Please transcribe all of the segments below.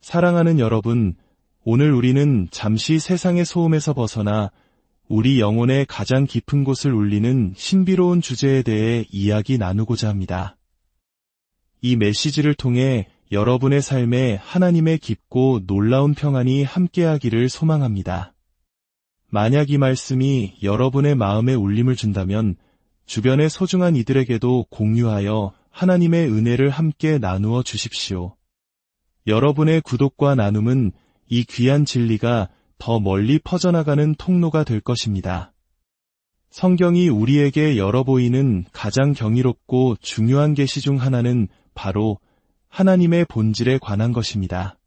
사랑하는 여러분, 오늘 우리는 잠시 세상의 소음에서 벗어나 우리 영혼의 가장 깊은 곳을 울리는 신비로운 주제에 대해 이야기 나누고자 합니다. 이 메시지를 통해 여러분의 삶에 하나님의 깊고 놀라운 평안이 함께하기를 소망합니다. 만약 이 말씀이 여러분의 마음에 울림을 준다면 주변의 소중한 이들에게도 공유하여 하나님의 은혜를 함께 나누어 주십시오. 여러분의 구독과 나눔은 이 귀한 진리가 더 멀리 퍼져나가는 통로가 될 것입니다. 성경이 우리에게 열어보이는 가장 경이롭고 중요한 계시 중 하나는 바로 하나님의 본질에 관한 것입니다.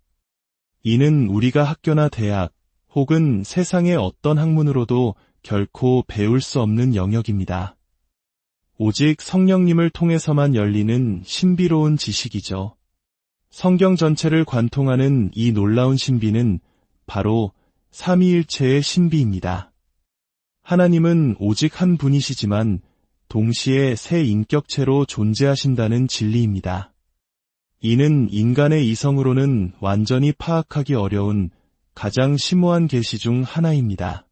이는 우리가 학교나 대학 혹은 세상의 어떤 학문으로도 결코 배울 수 없는 영역입니다. 오직 성령님을 통해서만 열리는 신비로운 지식이죠. 성경 전체를 관통하는 이 놀라운 신비는 바로 삼위일체의 신비입니다. 하나님은 오직 한 분이시지만 동시에 세 인격체로 존재하신다는 진리입니다. 이는 인간의 이성으로는 완전히 파악하기 어려운 가장 심오한 계시 중 하나입니다.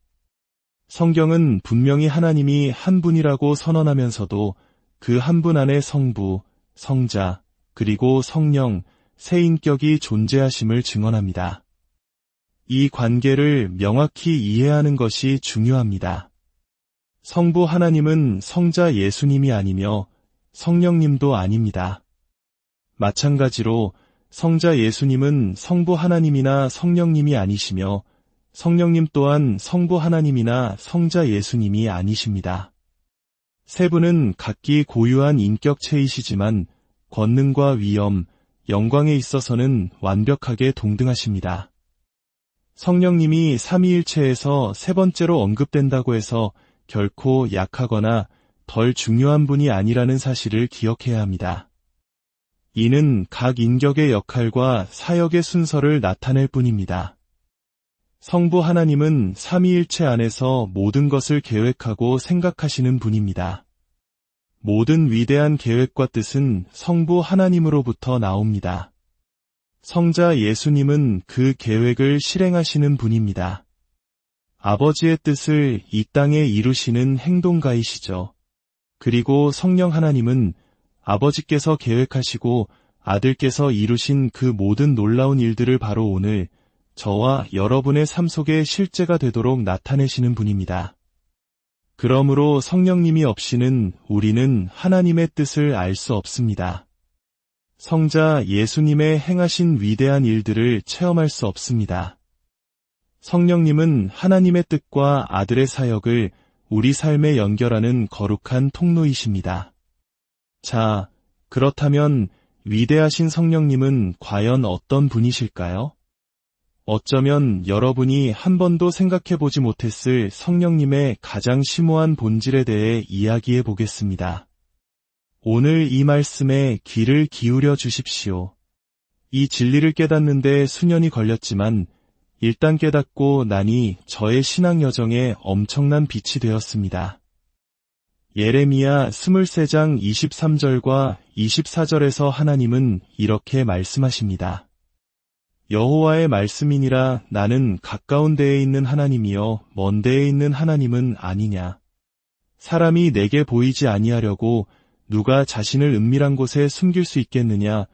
성경은 분명히 하나님이 한 분이라고 선언하면서도 그 한 분 안에 성부, 성자, 그리고 성령, 세 인격이 존재하심을 증언합니다. 이 관계를 명확히 이해하는 것이 중요합니다. 성부 하나님은 성자 예수님이 아니며 성령님도 아닙니다. 마찬가지로 성자 예수님은 성부 하나님이나 성령님이 아니시며 성령님 또한 성부 하나님이나 성자 예수님이 아니십니다. 세 분은 각기 고유한 인격체이시지만 권능과 위엄, 영광에 있어서는 완벽하게 동등하십니다. 성령님이 삼위일체에서 세 번째로 언급된다고 해서 결코 약하거나 덜 중요한 분이 아니라는 사실을 기억해야 합니다. 이는 각 인격의 역할과 사역의 순서를 나타낼 뿐입니다. 성부 하나님은 삼위일체 안에서 모든 것을 계획하고 생각하시는 분입니다. 모든 위대한 계획과 뜻은 성부 하나님으로부터 나옵니다. 성자 예수님은 그 계획을 실행하시는 분입니다. 아버지의 뜻을 이 땅에 이루시는 행동가이시죠. 그리고 성령 하나님은 아버지께서 계획하시고 아들께서 이루신 그 모든 놀라운 일들을 바로 오늘 저와 여러분의 삶 속에 실제가 되도록 나타내시는 분입니다. 그러므로 성령님이 없이는 우리는 하나님의 뜻을 알 수 없습니다. 성자 예수님의 행하신 위대한 일들을 체험할 수 없습니다. 성령님은 하나님의 뜻과 아들의 사역을 우리 삶에 연결하는 거룩한 통로이십니다. 자, 그렇다면 위대하신 성령님은 과연 어떤 분이실까요? 어쩌면 여러분이 한 번도 생각해보지 못했을 성령님의 가장 심오한 본질에 대해 이야기해 보겠습니다. 오늘 이 말씀에 귀를 기울여 주십시오. 이 진리를 깨닫는데 수년이 걸렸지만 일단 깨닫고 나니 저의 신앙 여정에 엄청난 빛이 되었습니다. 예레미야 23장 23절과 24절에서 하나님은 이렇게 말씀하십니다. 여호와의 말씀이니라 나는 가까운 데에 있는 하나님이여 먼 데에 있는 하나님은 아니냐. 사람이 내게 보이지 아니하려고 누가 자신을 은밀한 곳에 숨길 수 있겠느냐.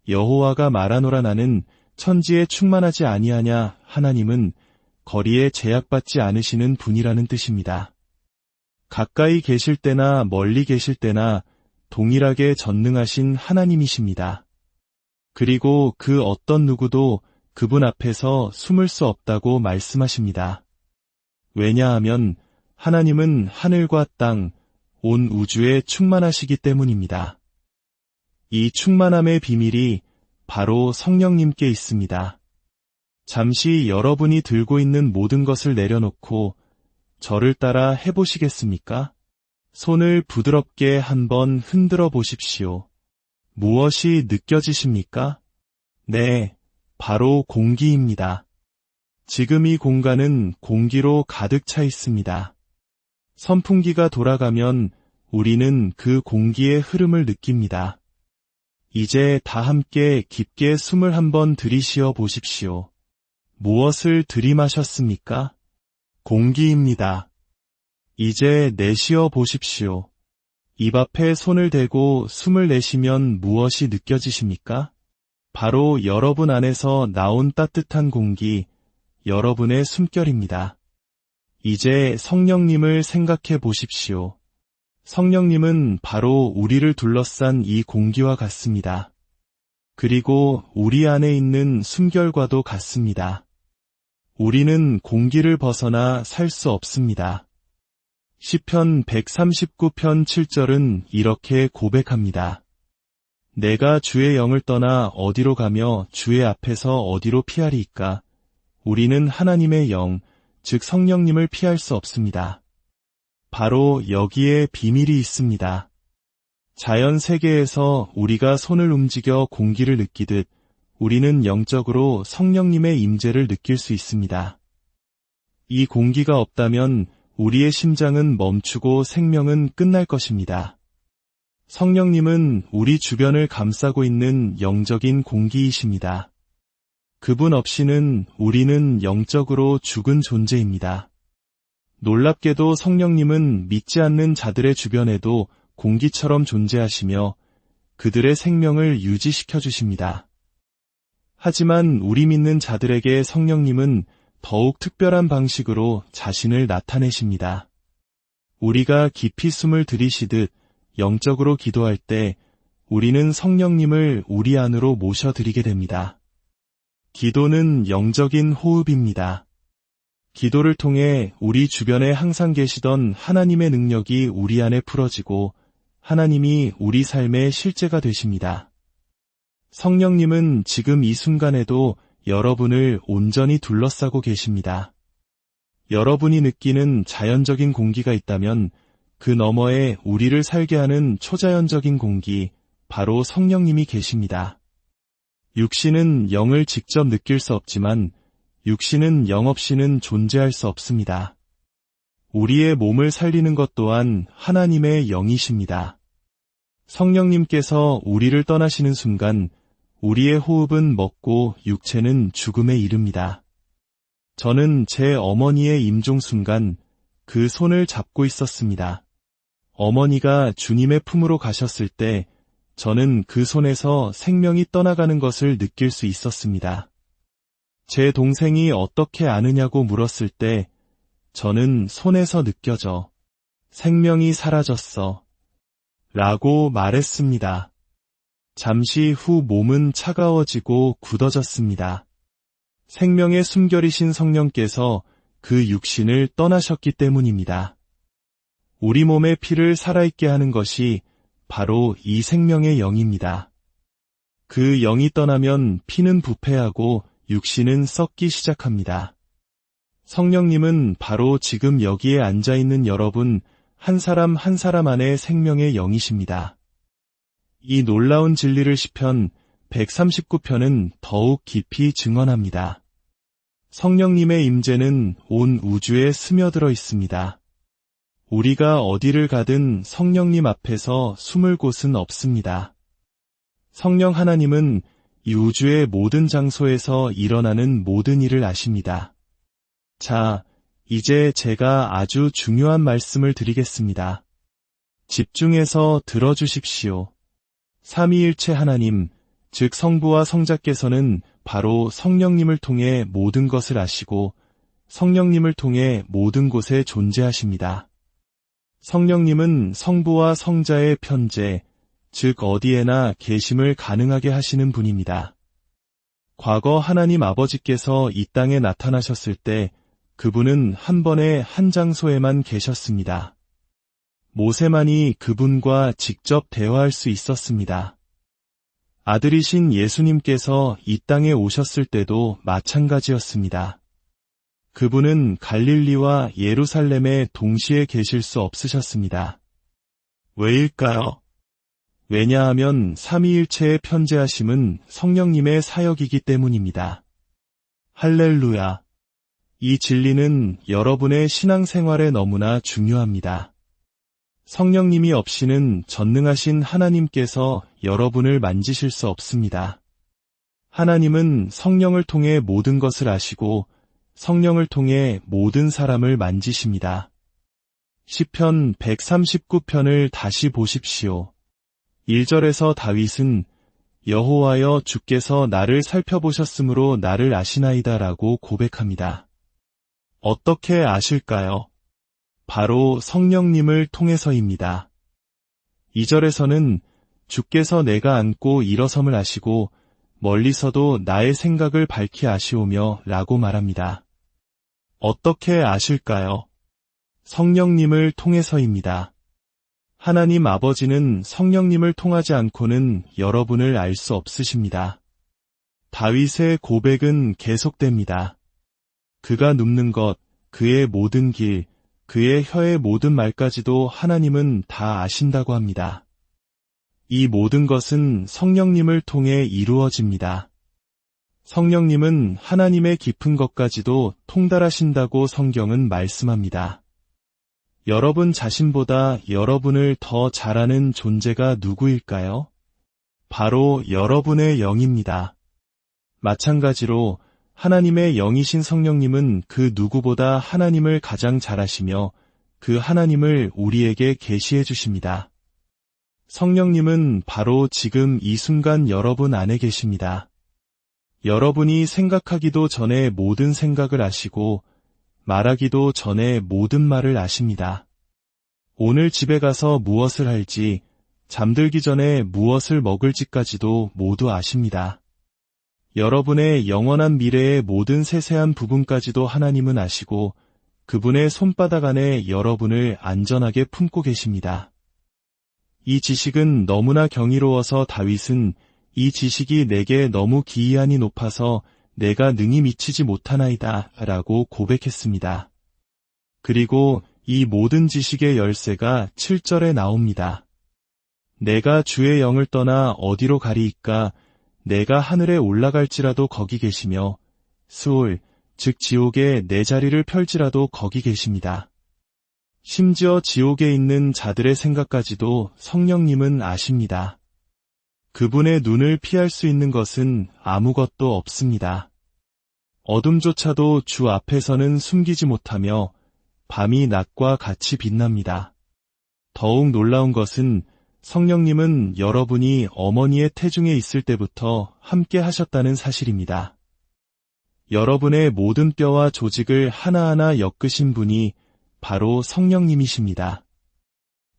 여호와가 말하노라 나는 천지에 충만하지 아니하냐. 하나님은 거리에 제약받지 않으시는 분이라는 뜻입니다. 가까이 계실 때나 멀리 계실 때나 동일하게 전능하신 하나님이십니다. 그리고 그 어떤 누구도 그분 앞에서 숨을 수 없다고 말씀하십니다. 왜냐하면 하나님은 하늘과 땅, 온 우주에 충만하시기 때문입니다. 이 충만함의 비밀이 바로 성령님께 있습니다. 잠시 여러분이 들고 있는 모든 것을 내려놓고 저를 따라 해보시겠습니까? 손을 부드럽게 한번 흔들어 보십시오. 무엇이 느껴지십니까? 네, 바로 공기입니다. 지금 이 공간은 공기로 가득 차 있습니다. 선풍기가 돌아가면 우리는 그 공기의 흐름을 느낍니다. 이제 다 함께 깊게 숨을 한번 들이쉬어 보십시오. 무엇을 들이마셨습니까? 공기입니다. 이제 내쉬어 보십시오. 입 앞에 손을 대고 숨을 내쉬면 무엇이 느껴지십니까? 바로 여러분 안에서 나온 따뜻한 공기, 여러분의 숨결입니다. 이제 성령님을 생각해 보십시오. 성령님은 바로 우리를 둘러싼 이 공기와 같습니다. 그리고 우리 안에 있는 숨결과도 같습니다. 우리는 공기를 벗어나 살 수 없습니다. 시편 139편 7절은 이렇게 고백합니다. 내가 주의 영을 떠나 어디로 가며 주의 앞에서 어디로 피하리이까? 우리는 하나님의 영, 즉 성령님을 피할 수 없습니다. 바로 여기에 비밀이 있습니다. 자연 세계에서 우리가 손을 움직여 공기를 느끼듯 우리는 영적으로 성령님의 임재를 느낄 수 있습니다. 이 공기가 없다면 우리의 심장은 멈추고 생명은 끝날 것입니다. 성령님은 우리 주변을 감싸고 있는 영적인 공기이십니다. 그분 없이는 우리는 영적으로 죽은 존재입니다. 놀랍게도 성령님은 믿지 않는 자들의 주변에도 공기처럼 존재하시며 그들의 생명을 유지시켜 주십니다. 하지만 우리 믿는 자들에게 성령님은 더욱 특별한 방식으로 자신을 나타내십니다. 우리가 깊이 숨을 들이쉬듯 영적으로 기도할 때 우리는 성령님을 우리 안으로 모셔드리게 됩니다. 기도는 영적인 호흡입니다. 기도를 통해 우리 주변에 항상 계시던 하나님의 능력이 우리 안에 풀어지고 하나님이 우리 삶의 실제가 되십니다. 성령님은 지금 이 순간에도 여러분을 온전히 둘러싸고 계십니다. 여러분이 느끼는 자연적인 공기가 있다면 그 너머에 우리를 살게 하는 초자연적인 공기, 바로 성령님이 계십니다. 육신은 영을 직접 느낄 수 없지만 육신은 영 없이는 존재할 수 없습니다. 우리의 몸을 살리는 것 또한 하나님의 영이십니다. 성령님께서 우리를 떠나시는 순간 우리의 호흡은 멎고 육체는 죽음에 이릅니다. 저는 제 어머니의 임종 순간 그 손을 잡고 있었습니다. 어머니가 주님의 품으로 가셨을 때 저는 그 손에서 생명이 떠나가는 것을 느낄 수 있었습니다. 제 동생이 어떻게 아느냐고 물었을 때 저는 손에서 느껴져 생명이 사라졌어 라고 말했습니다. 잠시 후 몸은 차가워지고 굳어졌습니다. 생명의 숨결이신 성령께서 그 육신을 떠나셨기 때문입니다. 우리 몸의 피를 살아있게 하는 것이 바로 이 생명의 영입니다. 그 영이 떠나면 피는 부패하고 육신은 썩기 시작합니다. 성령님은 바로 지금 여기에 앉아있는 여러분 한 사람 한 사람 안에 생명의 영이십니다. 이 놀라운 진리를 시편 139편은 더욱 깊이 증언합니다. 성령님의 임재는 온 우주에 스며들어 있습니다. 우리가 어디를 가든 성령님 앞에서 숨을 곳은 없습니다. 성령 하나님은 이 우주의 모든 장소에서 일어나는 모든 일을 아십니다. 자, 이제 제가 아주 중요한 말씀을 드리겠습니다. 집중해서 들어주십시오. 삼위일체 하나님, 즉 성부와 성자께서는 바로 성령님을 통해 모든 것을 아시고 성령님을 통해 모든 곳에 존재하십니다. 성령님은 성부와 성자의 편재, 즉 어디에나 계심을 가능하게 하시는 분입니다. 과거 하나님 아버지께서 이 땅에 나타나셨을 때 그분은 한 번에 한 장소에만 계셨습니다. 모세만이 그분과 직접 대화할 수 있었습니다. 아들이신 예수님께서 이 땅에 오셨을 때도 마찬가지였습니다. 그분은 갈릴리와 예루살렘에 동시에 계실 수 없으셨습니다. 왜일까요? 왜냐하면 삼위일체의 편재하심은 성령님의 사역이기 때문입니다. 할렐루야! 이 진리는 여러분의 신앙생활에 너무나 중요합니다. 성령님이 없이는 전능하신 하나님께서 여러분을 만지실 수 없습니다. 하나님은 성령을 통해 모든 것을 아시고 성령을 통해 모든 사람을 만지십니다. 시편 139편을 다시 보십시오. 1절에서 다윗은 여호와여 주께서 나를 살펴보셨으므로 나를 아시나이다 라고 고백합니다. 어떻게 아실까요? 바로 성령님을 통해서입니다. 2절에서는 주께서 내가 앉고 일어섬을 아시고 멀리서도 나의 생각을 밝히 아시오며 라고 말합니다. 어떻게 아실까요? 성령님을 통해서입니다. 하나님 아버지는 성령님을 통하지 않고는 여러분을 알 수 없으십니다. 다윗의 고백은 계속됩니다. 그가 눕는 것, 그의 모든 길, 그의 혀의 모든 말까지도 하나님은 다 아신다고 합니다. 이 모든 것은 성령님을 통해 이루어집니다. 성령님은 하나님의 깊은 것까지도 통달하신다고 성경은 말씀합니다. 여러분 자신보다 여러분을 더 잘 아는 존재가 누구일까요? 바로 여러분의 영입니다. 마찬가지로 하나님의 영이신 성령님은 그 누구보다 하나님을 가장 잘 아시며 그 하나님을 우리에게 계시해 주십니다. 성령님은 바로 지금 이 순간 여러분 안에 계십니다. 여러분이 생각하기도 전에 모든 생각을 아시고 말하기도 전에 모든 말을 아십니다. 오늘 집에 가서 무엇을 할지, 잠들기 전에 무엇을 먹을지까지도 모두 아십니다. 여러분의 영원한 미래의 모든 세세한 부분까지도 하나님은 아시고 그분의 손바닥 안에 여러분을 안전하게 품고 계십니다. 이 지식은 너무나 경이로워서 다윗은 이 지식이 내게 너무 기이하니 높아서 내가 능히 미치지 못하나이다 라고 고백했습니다. 그리고 이 모든 지식의 열쇠가 7절에 나옵니다. 내가 주의 영을 떠나 어디로 가리이까 내가 하늘에 올라갈지라도 거기 계시며 스올 즉 지옥에 내 자리를 펼지라도 거기 계십니다. 심지어 지옥에 있는 자들의 생각까지도 성령님은 아십니다. 그분의 눈을 피할 수 있는 것은 아무것도 없습니다. 어둠조차도 주 앞에서는 숨기지 못하며 밤이 낮과 같이 빛납니다. 더욱 놀라운 것은 성령님은 여러분이 어머니의 태중에 있을 때부터 함께 하셨다는 사실입니다. 여러분의 모든 뼈와 조직을 하나하나 엮으신 분이 바로 성령님이십니다.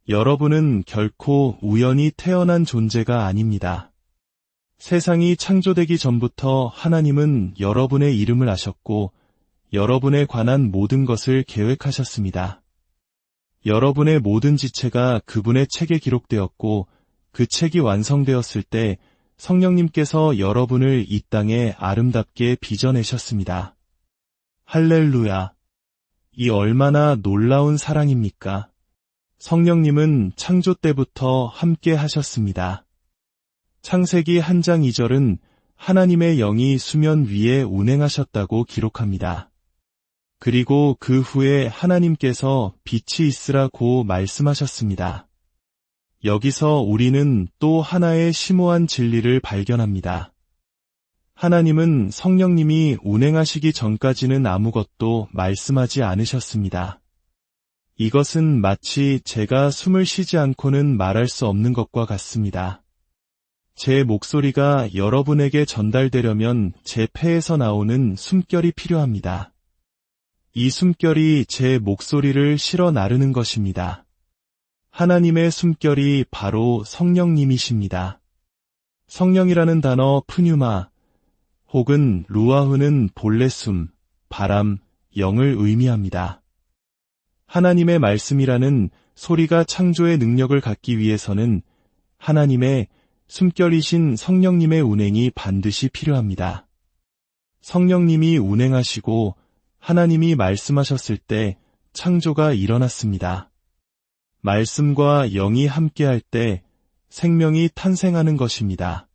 여러분은 결코 우연히 태어난 존재가 아닙니다. 세상이 창조되기 전부터 하나님은 여러분의 이름을 아셨고 여러분에 관한 모든 것을 계획하셨습니다. 여러분의 모든 지체가 그분의 책에 기록되었고 그 책이 완성되었을 때 성령님께서 여러분을 이 땅에 아름답게 빚어내셨습니다. 할렐루야! 이 얼마나 놀라운 사랑입니까? 성령님은 창조 때부터 함께 하셨습니다. 창세기 1장 2절은 하나님의 영이 수면 위에 운행하셨다고 기록합니다. 그리고 그 후에 하나님께서 빛이 있으라고 말씀하셨습니다. 여기서 우리는 또 하나의 심오한 진리를 발견합니다. 하나님은 성령님이 운행하시기 전까지는 아무것도 말씀하지 않으셨습니다. 이것은 마치 제가 숨을 쉬지 않고는 말할 수 없는 것과 같습니다. 제 목소리가 여러분에게 전달되려면 제 폐에서 나오는 숨결이 필요합니다. 이 숨결이 제 목소리를 실어 나르는 것입니다. 하나님의 숨결이 바로 성령님이십니다. 성령이라는 단어 푸뉴마 혹은 루아흐는 본래 숨, 바람, 영을 의미합니다. 하나님의 말씀이라는 소리가 창조의 능력을 갖기 위해서는 하나님의 숨결이신 성령님의 운행이 반드시 필요합니다. 성령님이 운행하시고 하나님이 말씀하셨을 때 창조가 일어났습니다. 말씀과 영이 함께할 때 생명이 탄생하는 것입니다.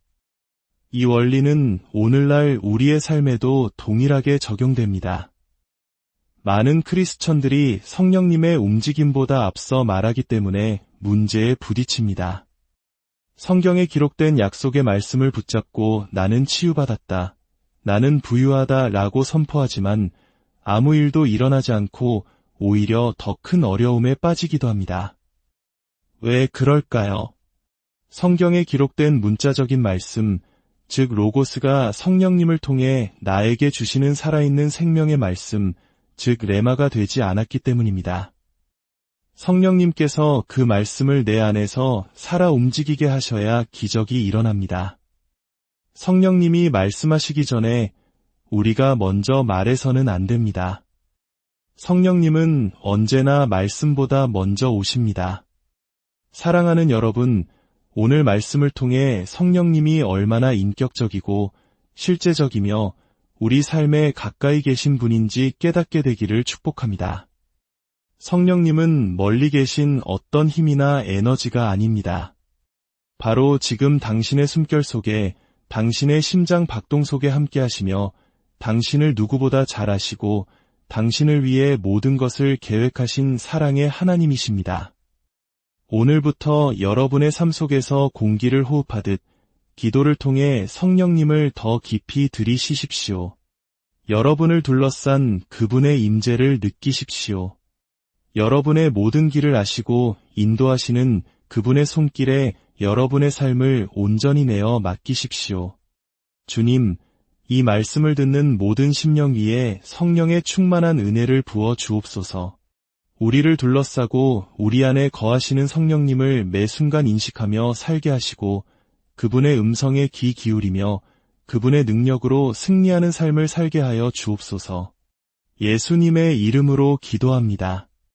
이 원리는 오늘날 우리의 삶에도 동일하게 적용됩니다. 많은 크리스천들이 성령님의 움직임보다 앞서 말하기 때문에 문제에 부딪힙니다. 성경에 기록된 약속의 말씀을 붙잡고 나는 치유받았다, 나는 부유하다 라고 선포하지만 아무 일도 일어나지 않고 오히려 더 큰 어려움에 빠지기도 합니다. 왜 그럴까요? 성경에 기록된 문자적인 말씀, 즉 로고스가 성령님을 통해 나에게 주시는 살아있는 생명의 말씀, 즉 레마가 되지 않았기 때문입니다. 성령님께서 그 말씀을 내 안에서 살아 움직이게 하셔야 기적이 일어납니다. 성령님이 말씀하시기 전에 우리가 먼저 말해서는 안 됩니다. 성령님은 언제나 말씀보다 먼저 오십니다. 사랑하는 여러분, 오늘 말씀을 통해 성령님이 얼마나 인격적이고 실제적이며 우리 삶에 가까이 계신 분인지 깨닫게 되기를 축복합니다. 성령님은 멀리 계신 어떤 힘이나 에너지가 아닙니다. 바로 지금 당신의 숨결 속에, 당신의 심장 박동 속에 함께 하시며 당신을 누구보다 잘 아시고 당신을 위해 모든 것을 계획하신 사랑의 하나님이십니다. 오늘부터 여러분의 삶 속에서 공기를 호흡하듯 기도를 통해 성령님을 더 깊이 들이쉬십시오. 여러분을 둘러싼 그분의 임재를 느끼십시오. 여러분의 모든 길을 아시고 인도하시는 그분의 손길에 여러분의 삶을 온전히 내어 맡기십시오. 주님, 이 말씀을 듣는 모든 심령 위에 성령의 충만한 은혜를 부어 주옵소서. 우리를 둘러싸고 우리 안에 거하시는 성령님을 매 순간 인식하며 살게 하시고 그분의 음성에 귀 기울이며 그분의 능력으로 승리하는 삶을 살게 하여 주옵소서. 예수님의 이름으로 기도합니다.